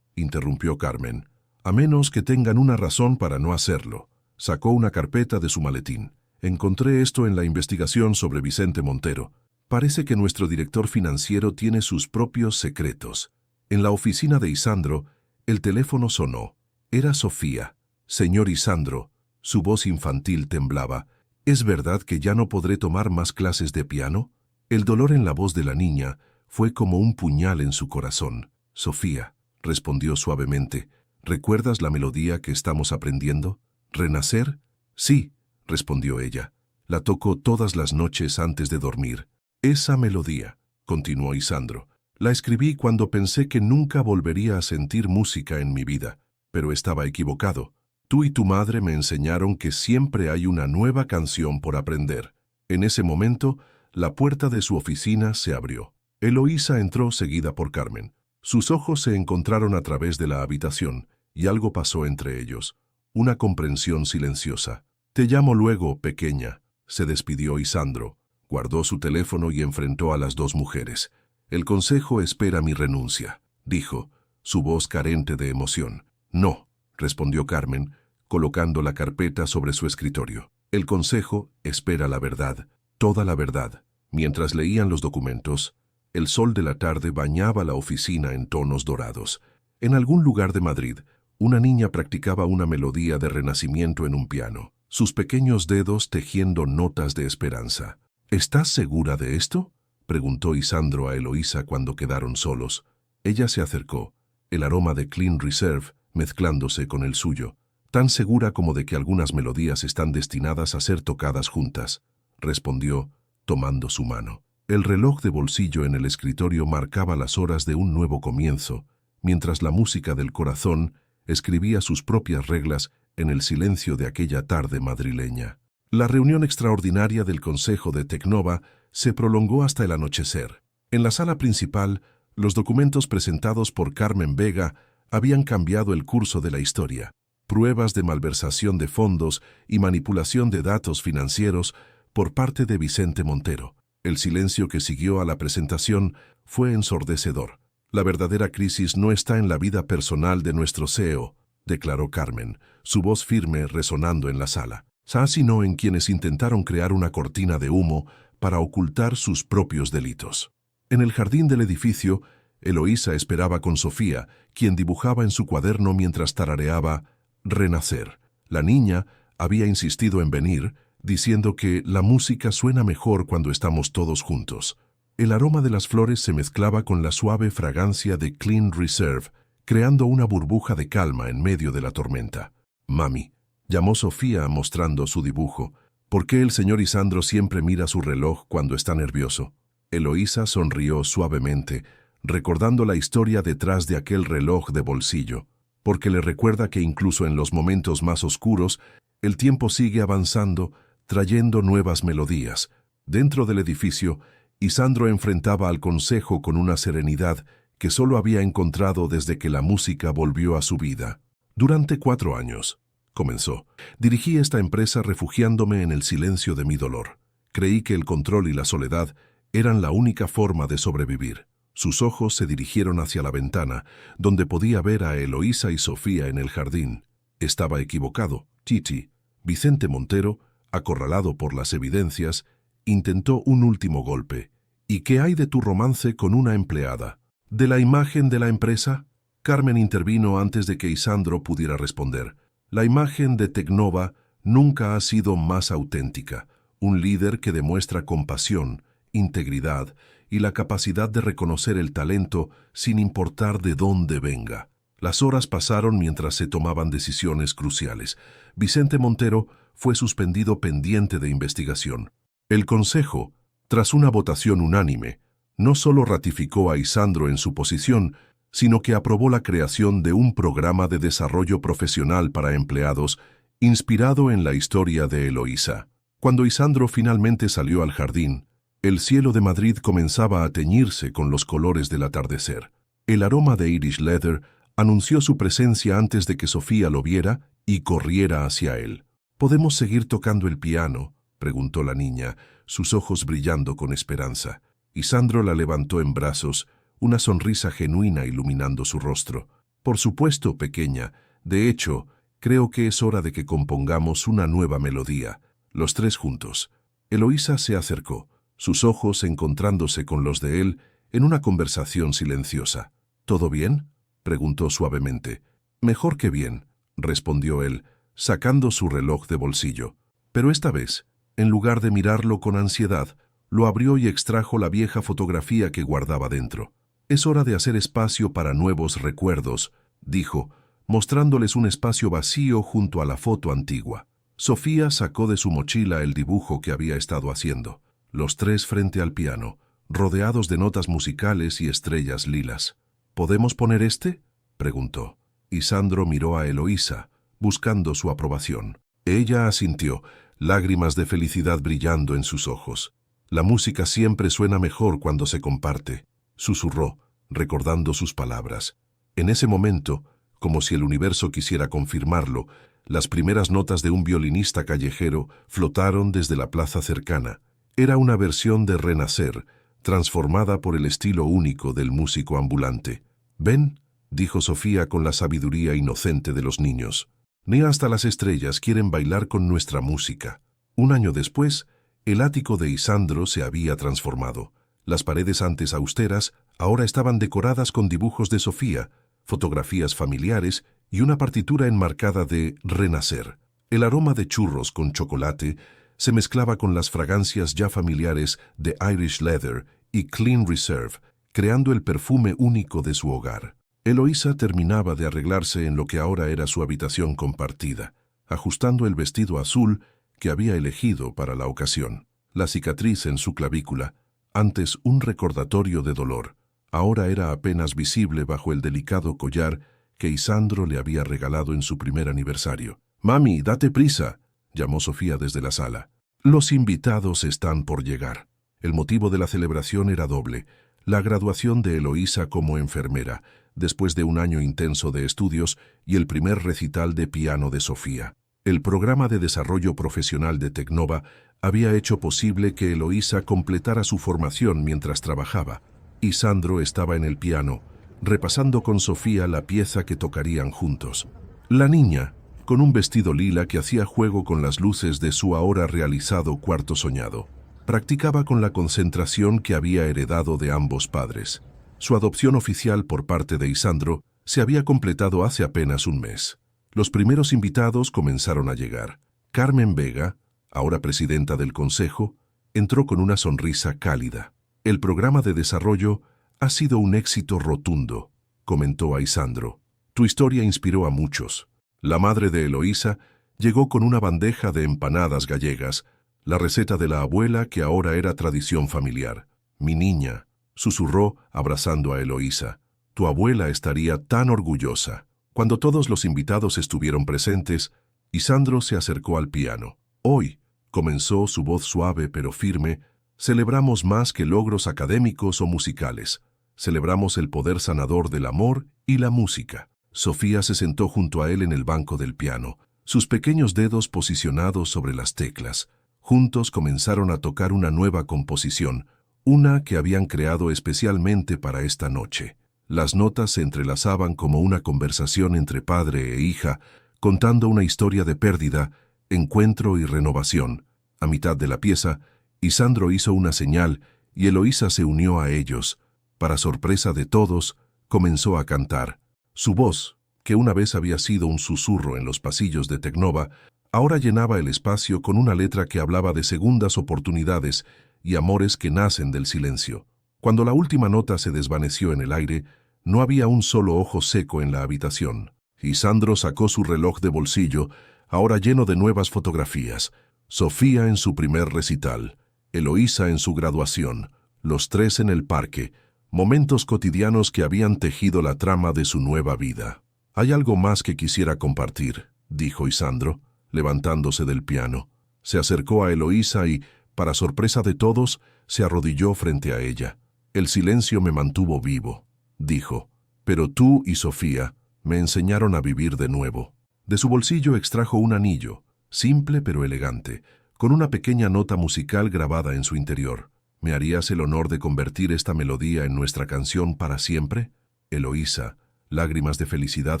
A: interrumpió Carmen, «a menos que tengan una razón para no hacerlo». Sacó una carpeta de su maletín. «Encontré esto en la investigación sobre Vicente Montero. Parece que nuestro director financiero tiene sus propios secretos». En la oficina de Isandro, el teléfono sonó. Era Sofía. «Señor Isandro», su voz infantil temblaba, «¿es verdad que ya no podré tomar más clases de piano?» El dolor en la voz de la niña fue como un puñal en su corazón. «Sofía», respondió suavemente, «¿recuerdas la melodía que estamos aprendiendo? ¿Renacer?» «Sí», respondió ella. La toco todas las noches antes de dormir. Esa melodía, continuó Isandro, la escribí cuando pensé que nunca volvería a sentir música en mi vida, pero estaba equivocado. Tú y tu madre me enseñaron que siempre hay una nueva canción por aprender. En ese momento, la puerta de su oficina se abrió. Eloísa entró seguida por Carmen. Sus ojos se encontraron a través de la habitación, y algo pasó entre ellos. Una comprensión silenciosa. «Te llamo luego, pequeña», se despidió Isandro. Guardó su teléfono y enfrentó a las dos mujeres. «El consejo espera mi renuncia», dijo, su voz carente de emoción. «No», respondió Carmen, colocando la carpeta sobre su escritorio. «El consejo espera la verdad, toda la verdad». Mientras leían los documentos, el sol de la tarde bañaba la oficina en tonos dorados. En algún lugar de Madrid, una niña practicaba una melodía de renacimiento en un piano, sus pequeños dedos tejiendo notas de esperanza. «¿Estás segura de esto?», preguntó Isandro a Eloísa cuando quedaron solos. Ella se acercó, el aroma de Clean Reserve mezclándose con el suyo, tan segura como de que algunas melodías están destinadas a ser tocadas juntas, respondió, tomando su mano. El reloj de bolsillo en el escritorio marcaba las horas de un nuevo comienzo, mientras la música del corazón escribía sus propias reglas en el silencio de aquella tarde madrileña. La reunión extraordinaria del Consejo de Tecnova se prolongó hasta el anochecer. En la sala principal, los documentos presentados por Carmen Vega habían cambiado el curso de la historia. Pruebas de malversación de fondos y manipulación de datos financieros por parte de Vicente Montero. El silencio que siguió a la presentación fue ensordecedor. «La verdadera crisis no está en la vida personal de nuestro CEO», declaró Carmen, su voz firme resonando en la sala, sino en quienes intentaron crear una cortina de humo para ocultar sus propios delitos. En el jardín del edificio, Eloísa esperaba con Sofía, quien dibujaba en su cuaderno mientras tarareaba «Renacer». La niña había insistido en venir, diciendo que la música suena mejor cuando estamos todos juntos. El aroma de las flores se mezclaba con la suave fragancia de Clean Reserve, creando una burbuja de calma en medio de la tormenta. «Mami», llamó Sofía mostrando su dibujo, «¿por qué el señor Isandro siempre mira su reloj cuando está nervioso?». Eloísa sonrió suavemente, recordando la historia detrás de aquel reloj de bolsillo, porque le recuerda que incluso en los momentos más oscuros, el tiempo sigue avanzando, trayendo nuevas melodías. Dentro del edificio, Isandro enfrentaba al consejo con una serenidad que solo había encontrado desde que la música volvió a su vida. «Durante 4 años», comenzó, «dirigí esta empresa refugiándome en el silencio de mi dolor. Creí que el control y la soledad eran la única forma de sobrevivir». Sus ojos se dirigieron hacia la ventana, donde podía ver a Eloísa y Sofía en el jardín. Estaba equivocado. Titi, Vicente Montero, acorralado por las evidencias, intentó un último golpe. «¿Y qué hay de tu romance con una empleada? ¿De la imagen de la empresa?». Carmen intervino antes de que Isandro pudiera responder. «La imagen de Tecnova nunca ha sido más auténtica. Un líder que demuestra compasión, integridad y la capacidad de reconocer el talento sin importar de dónde venga». Las horas pasaron mientras se tomaban decisiones cruciales. Vicente Montero fue suspendido pendiente de investigación. El Consejo, tras una votación unánime, no solo ratificó a Isandro en su posición, sino que aprobó la creación de un programa de desarrollo profesional para empleados inspirado en la historia de Eloísa. Cuando Isandro finalmente salió al jardín, el cielo de Madrid comenzaba a teñirse con los colores del atardecer. El aroma de Irish Leather anunció su presencia antes de que Sofía lo viera y corriera hacia él. «¿Podemos seguir tocando el piano?», preguntó la niña, sus ojos brillando con esperanza. Isandro la levantó en brazos, una sonrisa genuina iluminando su rostro. «Por supuesto, pequeña. De hecho, creo que es hora de que compongamos una nueva melodía, los 3 juntos». Eloísa se acercó, sus ojos encontrándose con los de él en una conversación silenciosa. «¿Todo bien?», preguntó suavemente. «Mejor que bien», respondió él, sacando su reloj de bolsillo. Pero esta vez, en lugar de mirarlo con ansiedad, lo abrió y extrajo la vieja fotografía que guardaba dentro. «Es hora de hacer espacio para nuevos recuerdos», dijo, mostrándoles un espacio vacío junto a la foto antigua. Sofía sacó de su mochila el dibujo que había estado haciendo, los tres frente al piano, rodeados de notas musicales y estrellas lilas. ¿Podemos poner este?, preguntó. Y Sandro miró a Eloísa, buscando su aprobación. Ella asintió, lágrimas de felicidad brillando en sus ojos. La música siempre suena mejor cuando se comparte, susurró, recordando sus palabras. En ese momento, como si el universo quisiera confirmarlo, las primeras notas de un violinista callejero flotaron desde la plaza cercana. Era una versión de Renacer, transformada por el estilo único del músico ambulante. «Ven», dijo Sofía con la sabiduría inocente de los niños. «Ni hasta las estrellas quieren bailar con nuestra música». Un año después, el ático de Isandro se había transformado. Las paredes antes austeras ahora estaban decoradas con dibujos de Sofía, fotografías familiares y una partitura enmarcada de Renacer. El aroma de churros con chocolate se mezclaba con las fragancias ya familiares de Irish Leather y Clean Reserve, creando el perfume único de su hogar. Eloísa terminaba de arreglarse en lo que ahora era su habitación compartida, ajustando el vestido azul que había elegido para la ocasión. La cicatriz en su clavícula, antes un recordatorio de dolor, ahora era apenas visible bajo el delicado collar que Isandro le había regalado en su primer aniversario. «Mami, date prisa», llamó Sofía desde la sala. «Los invitados están por llegar». El motivo de la celebración era doble: la graduación de Eloísa como enfermera, después de un año intenso de estudios, y el primer recital de piano de Sofía. El programa de desarrollo profesional de Tecnova había hecho posible que Eloísa completara su formación mientras trabajaba, y Sandro estaba en el piano, repasando con Sofía la pieza que tocarían juntos. La niña, con un vestido lila que hacía juego con las luces de su ahora realizado cuarto soñado, practicaba con la concentración que había heredado de ambos padres. Su adopción oficial por parte de Isandro se había completado hace apenas un mes. Los primeros invitados comenzaron a llegar. Carmen Vega, ahora presidenta del consejo, entró con una sonrisa cálida. «El programa de desarrollo ha sido un éxito rotundo», comentó a Isandro. «Tu historia inspiró a muchos». La madre de Eloísa llegó con una bandeja de empanadas gallegas, la receta de la abuela que ahora era tradición familiar. «Mi niña», susurró abrazando a Eloísa, «tu abuela estaría tan orgullosa». Cuando todos los invitados estuvieron presentes, Isandro se acercó al piano. «Hoy», comenzó su voz suave pero firme, «celebramos más que logros académicos o musicales. Celebramos el poder sanador del amor y la música». Sofía se sentó junto a él en el banco del piano, sus pequeños dedos posicionados sobre las teclas. Juntos comenzaron a tocar una nueva composición, una que habían creado especialmente para esta noche. Las notas se entrelazaban como una conversación entre padre e hija, contando una historia de pérdida, encuentro y renovación. A mitad de la pieza, Isandro hizo una señal y Eloísa se unió a ellos. Para sorpresa de todos, comenzó a cantar. Su voz, que una vez había sido un susurro en los pasillos de Tecnova, ahora llenaba el espacio con una letra que hablaba de segundas oportunidades y amores que nacen del silencio. Cuando la última nota se desvaneció en el aire, no había un solo ojo seco en la habitación. Isandro sacó su reloj de bolsillo, ahora lleno de nuevas fotografías. Sofía en su primer recital, Eloísa en su graduación, los tres en el parque, momentos cotidianos que habían tejido la trama de su nueva vida. «Hay algo más que quisiera compartir», dijo Isandro, levantándose del piano. Se acercó a Eloísa y, para sorpresa de todos, se arrodilló frente a ella. «El silencio me mantuvo vivo», dijo, «pero tú y Sofía me enseñaron a vivir de nuevo». De su bolsillo extrajo un anillo, simple pero elegante, con una pequeña nota musical grabada en su interior. «¿Me harías el honor de convertir esta melodía en nuestra canción para siempre?» Eloísa, lágrimas de felicidad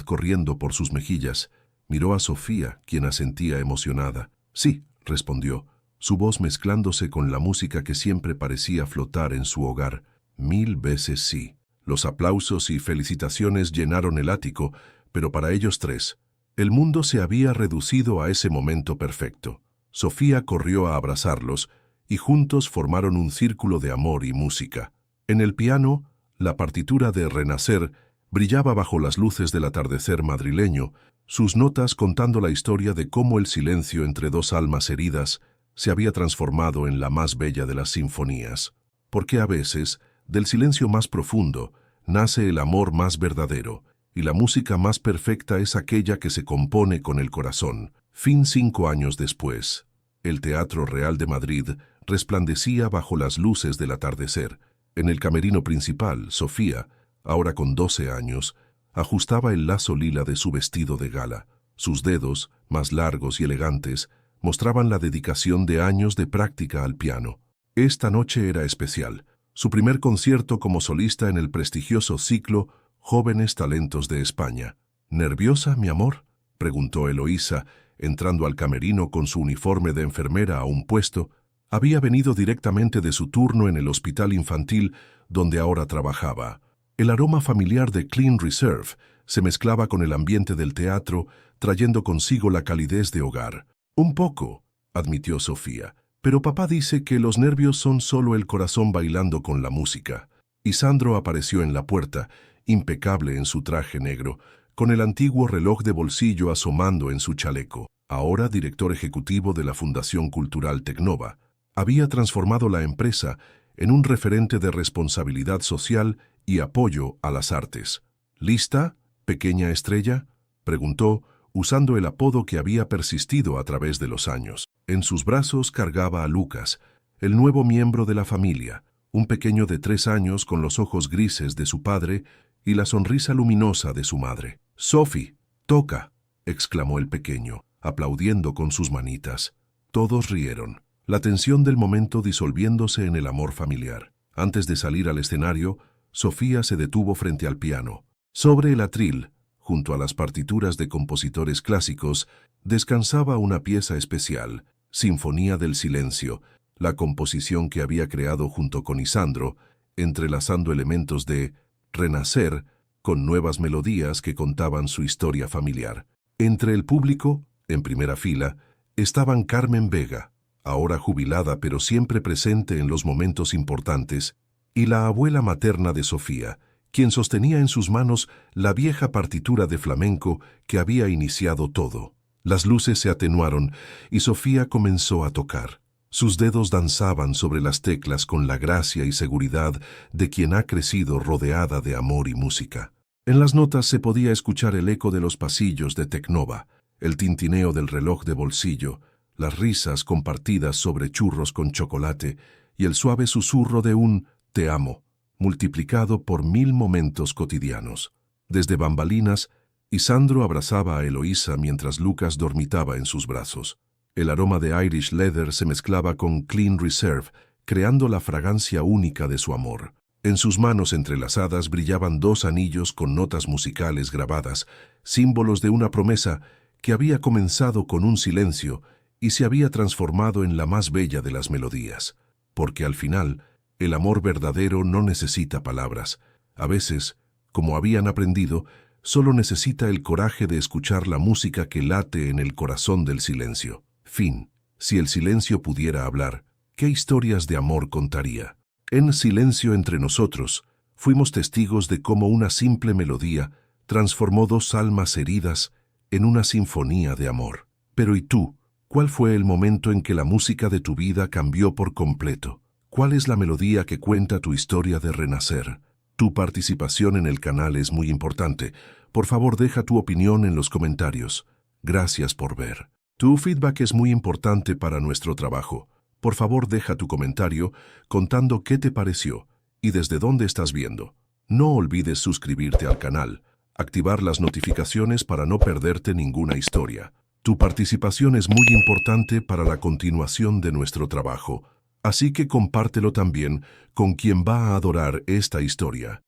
A: corriendo por sus mejillas, miró a Sofía, quien asentía emocionada. «Sí», respondió, su voz mezclándose con la música que siempre parecía flotar en su hogar. «1000 veces sí». Los aplausos y felicitaciones llenaron el ático, pero para ellos tres, el mundo se había reducido a ese momento perfecto. Sofía corrió a abrazarlos, y juntos formaron un círculo de amor y música. En el piano, la partitura de Renacer Brillaba bajo las luces del atardecer madrileño, sus notas contando la historia de cómo el silencio entre dos almas heridas se había transformado en la más bella de las sinfonías. Porque a veces, del silencio más profundo, nace el amor más verdadero, y la música más perfecta es aquella que se compone con el corazón. 5 años después, el Teatro Real de Madrid resplandecía bajo las luces del atardecer. En el camerino principal, Sofía, ahora con 12 años, ajustaba el lazo lila de su vestido de gala. Sus dedos, más largos y elegantes, mostraban la dedicación de años de práctica al piano. Esta noche era especial, su primer concierto como solista en el prestigioso ciclo Jóvenes Talentos de España. ¿Nerviosa, mi amor?, preguntó Eloísa, entrando al camerino con su uniforme de enfermera a un puesto. Había venido directamente de su turno en el hospital infantil donde ahora trabajaba. El aroma familiar de Clean Reserve se mezclaba con el ambiente del teatro, trayendo consigo la calidez de hogar. Un poco, admitió Sofía, pero papá dice que los nervios son solo el corazón bailando con la música. Y Sandro apareció en la puerta, impecable en su traje negro, con el antiguo reloj de bolsillo asomando en su chaleco. Ahora director ejecutivo de la Fundación Cultural Tecnova, había transformado la empresa en un referente de responsabilidad social y apoyo a las artes. ¿Lista, pequeña estrella?, preguntó, usando el apodo que había persistido a través de los años. En sus brazos cargaba a Lucas, el nuevo miembro de la familia, un pequeño de 3 años con los ojos grises de su padre y la sonrisa luminosa de su madre. «Sophie, toca», exclamó el pequeño, aplaudiendo con sus manitas. Todos rieron, la tensión del momento disolviéndose en el amor familiar. Antes de salir al escenario, Sofía se detuvo frente al piano. Sobre el atril, junto a las partituras de compositores clásicos, descansaba una pieza especial, Sinfonía del Silencio, la composición que había creado junto con Isandro, entrelazando elementos de Renacer con nuevas melodías que contaban su historia familiar. Entre el público, en primera fila, estaban Carmen Vega, ahora jubilada pero siempre presente en los momentos importantes, y la abuela materna de Sofía, quien sostenía en sus manos la vieja partitura de flamenco que había iniciado todo. Las luces se atenuaron y Sofía comenzó a tocar. Sus dedos danzaban sobre las teclas con la gracia y seguridad de quien ha crecido rodeada de amor y música. En las notas se podía escuchar el eco de los pasillos de Tecnova, el tintineo del reloj de bolsillo, las risas compartidas sobre churros con chocolate y el suave susurro de un «te amo», multiplicado por 1000 momentos cotidianos. Desde bambalinas, Isandro abrazaba a Eloísa mientras Lucas dormitaba en sus brazos. El aroma de Irish Leather se mezclaba con Clean Reserve, creando la fragancia única de su amor. En sus manos entrelazadas brillaban 2 anillos con notas musicales grabadas, símbolos de una promesa que había comenzado con un silencio y se había transformado en la más bella de las melodías. Porque al final, el amor verdadero no necesita palabras. A veces, como habían aprendido, solo necesita el coraje de escuchar la música que late en el corazón del silencio. Fin. Si el silencio pudiera hablar, ¿qué historias de amor contaría? En Silencio entre nosotros, fuimos testigos de cómo una simple melodía transformó 2 almas heridas en una sinfonía de amor. Pero ¿y tú? ¿Cuál fue el momento en que la música de tu vida cambió por completo? ¿Cuál es la melodía que cuenta tu historia de renacer? Tu participación en el canal es muy importante. Por favor, deja tu opinión en los comentarios. Gracias por ver. Tu feedback es muy importante para nuestro trabajo. Por favor, deja tu comentario contando qué te pareció y desde dónde estás viendo. No olvides suscribirte al canal, activar las notificaciones para no perderte ninguna historia. Tu participación es muy importante para la continuación de nuestro trabajo, así que compártelo también con quien va a adorar esta historia.